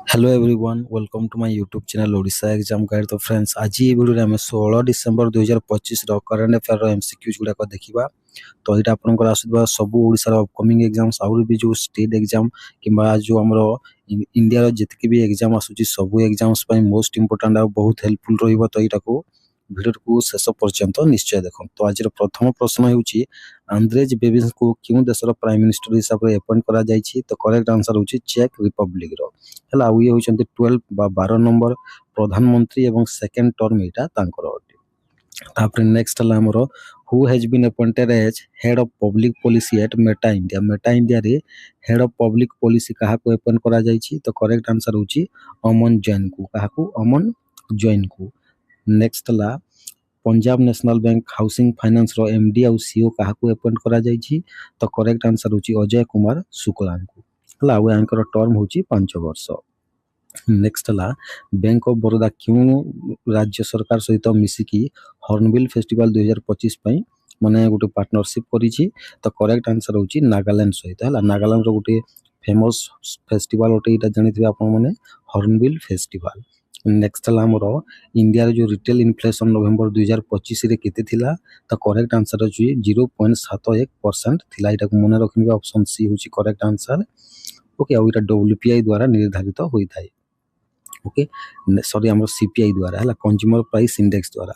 Hello everyone welcome to my YouTube channel Odisha exam guide. तो friends आज ये video आम 16 डिसेंबर 2025 करंट अफेयर एमसीक्यूज गुड़ाक देखा। तो यहाँ आपंकर आसुवा सबू ओडिशार अपकमिंग एग्जाम्स आउर भी जो स्टेट एग्जाम कि जो आम इंडिया जितकी भी एग्जाम आसूची सबू एग्जाम्स मोस्ट इंपोर्टाट और बहुत हेल्पफुल रही। तो यहाँ भिडियो को शेष पर्यंत निश्चय देख। तो आज प्रथम प्रश्न होउची आंद्रेज बेबिंस को क्यों देशर प्राइम मिनिस्टर हिसाब से अपॉइंट करा जायछि। तो करेक्ट आंसर होउची चेक रिपब्लिक रो हला आ ये होचंती 12 बा 12 नंबर प्रधानमंत्री एवं सेकंड टर्म एटा तांकर अटे। तापर नेक्स्ट हला हमरो who has been appointed as head of public policy at Meta India रे हेड ऑफ पब्लिक पॉलिसी काहा को अपॉइंट करा जायछि। तो करेक्ट आंसर होउची अमन जैन को। काहा को अमन जैन को। नेक्स्ट हला Punjab National Bank Housing Finance रो एमडी और सीईओ काहा को अपॉइंट करा जायछि। तो करेक्ट आंसर होउची अजय कुमार शुक्ला को। हला आ यांकर टर्म होउची 5 वर्ष। नेक्स्ट हला बैंक ऑफ बड़ौदा क्यों राज्य सरकार सहित मिसिकी हॉर्नबिल फेस्टिवल 2025 पई माने गोटे पार्टनरशिप करिछि। तो करेक्ट आंसर होउची नागालैंड सहित। हला नागालैंड रो गोटे फेमस फेस्टिवल ओटे इटा जानिथिबे आपण माने हॉर्नबिल फेस्टिवल। नेक्स्ट हला हमरो इंडिया रो जो रिटेल इन्फ्लेशन नवंबर 2025 रे केते थिला। तो करेक्ट आंसर होची 0.71% थिला। इटा को मने रखनिबे ऑप्शन सी होची करेक्ट आंसर। ओके आ इटा डब्ल्यूपीआई द्वारा निर्धारित होई थाए। ओके सॉरी हमर सीपीआई द्वारा हला कंज्यूमर प्राइस इंडेक्स द्वारा।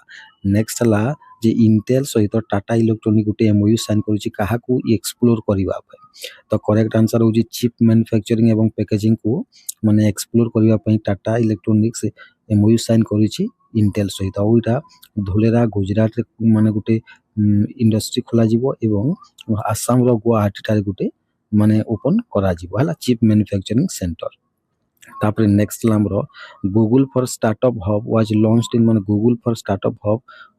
नेक्स्ट हला जे इंटेल सहित टाटा इलेक्ट्रॉनिक गोटे एमओयू साइन करूची काहा को एक्सप्लोर करबा पे। तो करेक्ट आंसर होची चिप मैन्युफैक्चरिंग एवं पैकेजिंग को माने एक्सप्लोर करबा पे टाटा इलेक्ट्रॉनिक्स एमओयू साइन करूची इंटेल सहित। आ इटा धोलेरा गुजरात रे माने गोटे इंडस्ट्री खोला जिवो एवं आसाम रो गुवाहाटी ठारे गोटे माने ओपन करा जिवो हला चिप मैन्युफैक्चरिंग सेंटर। तापर नेक्स्ट हमरो Google for startup hub was launched in माने गूगल फॉर स्टार्टअप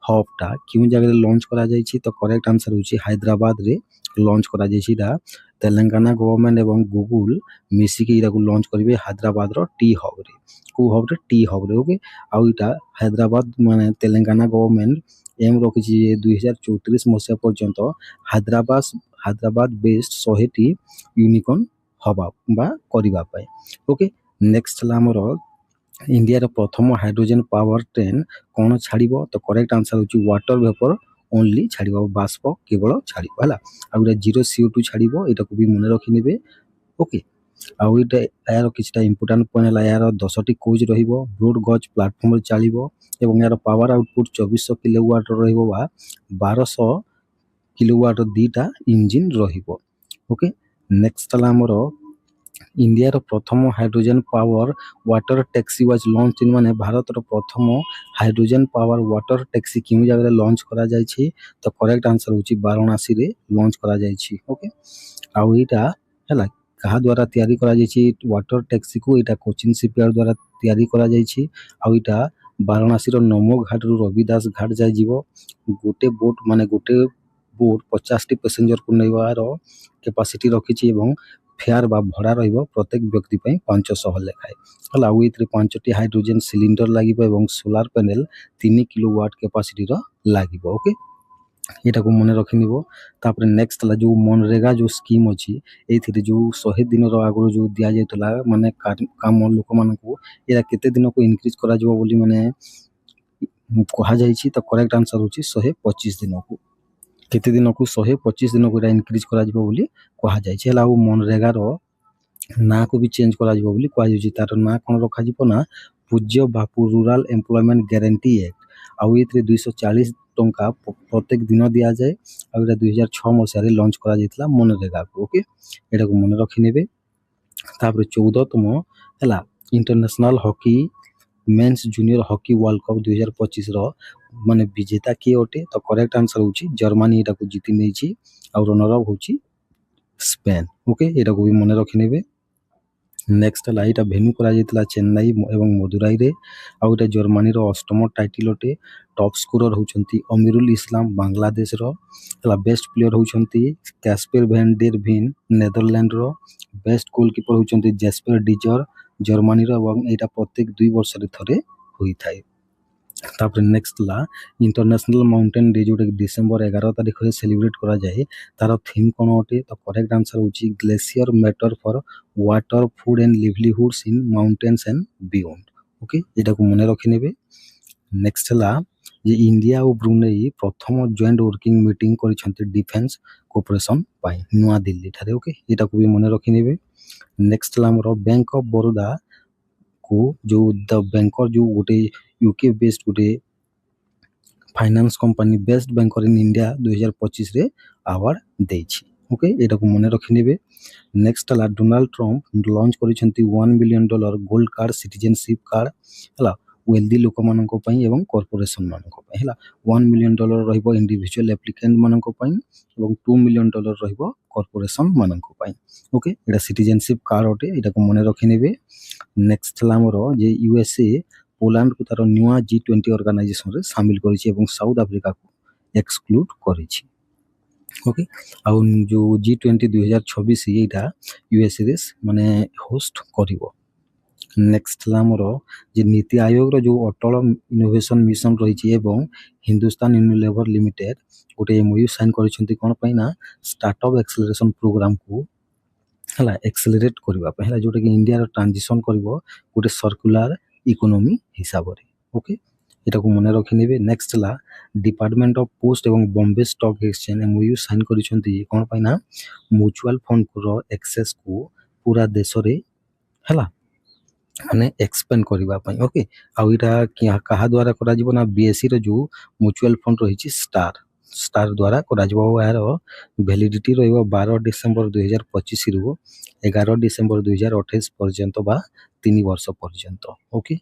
हब टा क्यों जगह लॉन्च करा जायछि। तो करेक्ट आंसर होछि हैदराबाद रे लॉन्च करा जायछि। दा तेलंगाना गवर्नमेंट एवं गूगल मिसिकी इरा को लॉन्च करिवे हैदराबाद रो टी हब रे। को हब रे टी हब रे। ओके आ इटा हैदराबाद माने तेलंगाना गवर्नमेंट एम रखिछि 2034 मसिया पर्यंत हैदराबाद बेस्ड 100 टी यूनिकॉर्न हबा बा करिबा पाए। ओके नेक्स्ट हला हमरो इंडिया रो प्रथम हाइड्रोजन पावर ट्रेन कोन छाड़िबो। तो करेक्ट आंसर होची वाटर वेपर ओनली छाड़िबो बाष्प केवल छाड़िबो हला। आ उरा जीरो CO2 छाड़िबो एटा को भी मने रखि नेबे। ओके आ इटा यार किछटा इंपोर्टेंट पॉइंट हला यार 10 टी कोच रहिबो ब्रॉड गज प्लेटफॉर्म रे चलिबो एवं यार पावर आउटपुट 2400 किलोवाट रहिबो बा 1200 किलोवाट दीटा इंजन रहिबो। ओके नेक्स्ट हला हमरो इंडिया रो प्रथम hydrogen power water taxi was launch in माने भारत रो प्रथम हाइड्रोजन पावर वाटर टैक्सी क्यों जगह लॉन्च करा जाय छी। तो करेक्ट आंसर होची वाराणसी रे लॉन्च करा जाय छी। ओके आ इटा हला कहा द्वारा तैयारी करा जाय छी वाटर टैक्सी को इटा कोचिन शिपयार्ड द्वारा तैयारी करा जाय छी। आ इटा वाराणसी रो नमो घाट रो रविदास घाट जाय जीवो। गोटे बोट 50 टी पैसेंजर को नैवार कैपेसिटी रखिछि एवं फेयर बा भड़ा रहिबो प्रत्येक व्यक्ति पई 500 लेखाए हला। इथरे 5 टी हाइड्रोजन सिलिंडर लागिबो एवं सोलार पैनल 3 किलोवाट कैपेसिटी रो लागिबो। ओके एटा को मने रखिनिबो। तापर नेक्स्ट ला जो मनरेगा जो स्कीम अछि एथिरे जो 100 दिन रो आगरो जो दिया जेतला माने काम लोक मान को एरा केते दिन को इंक्रीज करा जिवो बोली माने कहा जाय छी। तो करेक्ट आंसर होची 125 दिन को केते दिन को 125 दिन को इंक्रीज करा जिवो बोली कहा जाय छी। हला मनरेगा रो ना को भी चेंज करा जिवो बोली कहा जाय। तार ना कोन रखा जिवो ना पूज्य बापू रूरल एम्प्लॉयमेंट गारंटी एक्ट। आ इथरे 240 टंका प्रत्येक दिन दिया जाए। आ इटा 2006 मसिया रे लॉन्च करा जायतला मनरेगा को। ओके एटा को मने रखि नेबे। तापर 14तम हला international hockey mains junior hockey world cup 2025 रो माने विजेता के ओटे। तो करेक्ट आंसर होची जर्मनी एटा को जीति नै छी और रनर अप होची स्पेन। ओके एटा को भी मने रखि नेबे। नेक्स्ट लाइट भेन्यू करा जायतला चेन्नई एवं मदुराई रे। आ इटा जर्मनी रो 8म टाइटल ओटे। टॉप स्कोरर होचंती अमीरुल इस्लाम बांग्लादेश रो हला। बेस्ट प्लेयर होचंती Casper van der Veen Netherland रो। बेस्ट गोलकीपर होचंती जेस्पर डिजर जर्मनी रो एवं एटा प्रत्येक 2 वर्ष रे थरे होई थाए। तापर नेक्स्ट ला इंटरनेशनल माउंटेन डे जोटा डिसेंबर 11 तारिख में सेलिब्रेट करा जाए तार थीम कौन अटे तो करेक्ट आंसर होची glacier matter for water food and livelihoods in mountains and beyond. Okay एटा को मने रखि नेबे। नेक्स्ट ला जे इंडिया और ब्रुनेई प्रथम जॉइंट वर्किंग मीटिंग करिसंती डिफेंस कोऑपरेशन पाई नुआ दिल्ली ठारे। ओके एटा को भी मने रखि नेबे। नेक्स्ट ला हमरो बैंक ऑफ बड़ौदा को जो द बैंकर जो गोटे यूके बेस्ड गोटे finance company best banker in India 2025 रे अवार्ड देछि। ओके एटा को मने रखि नेबे। नेक्स्ट ला डोनाल्ड ट्रम्प लॉन्च करिसंती $1 billion gold card citizenship card हला वेल्दी लोक मानको पई एवं कॉर्पोरेशन मानको पई हला $1 मिलियन रहिबो इंडिविजुअल एप्लिकेंट मानको पई एवं $2 मिलियन रहिबो कॉर्पोरेशन मानको पई। ओके एटा सिटीजनशिप कार्ड ओटे एटा को मने रखि नेबे। नेक्स्ट ला हमरो जे यूएसए पोलैंड को तार नुआ G20 ऑर्गेनाइजेशन रे शामिल करिछि एवं साउथ अफ्रीका को एक्सक्लूड करिछि। ओके आउ जो G20 2026 एटा यूएसए रे माने होस्ट करिवो। नेक्स्ट ला हमरो जे नीति आयोग रो जो अटल इनोवेशन मिशन रहिछि एवं हिंदुस्तान यूनिलीवर लिमिटेड गोटे एमओयू साइन करिसंती कोन पई ना स्टार्टअप एक्सेलरेशन प्रोग्राम को हला एक्सेलरेट करबा पे हला जोटा कि इंडिया रो ट्रांजिशन करबो गोटे सर्कुलर इकोनॉमी हिसाब रे। ओके एटा को मने रखि नेबे। नेक्स्ट ला डिपार्टमेंट ऑफ पोस्ट एवं Bombay Stock Exchange MOU sign करिसंती कोन पई ना म्यूचुअल फंड रो एक्सेस को पूरा देश रे हला माने एक्सपेंड करबा पई। ओके आ इटा कहा द्वारा करा जिवो ना बीएससी रो जो म्यूचुअल फंड रहिछि स्टार द्वारा करा जिवो यार वैलिडिटी रहइबो 12 डिसेंबर 2025 रु 11 डिसेंबर 2028 पर्यंत बा 3 वर्ष पर्यंत। ओके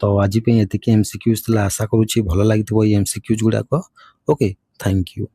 तो आज पे एतिके एमसीक्यूज तला आशा करूछि भलो लागितबो एमसीक्यूज गुडा को। Okay thank you.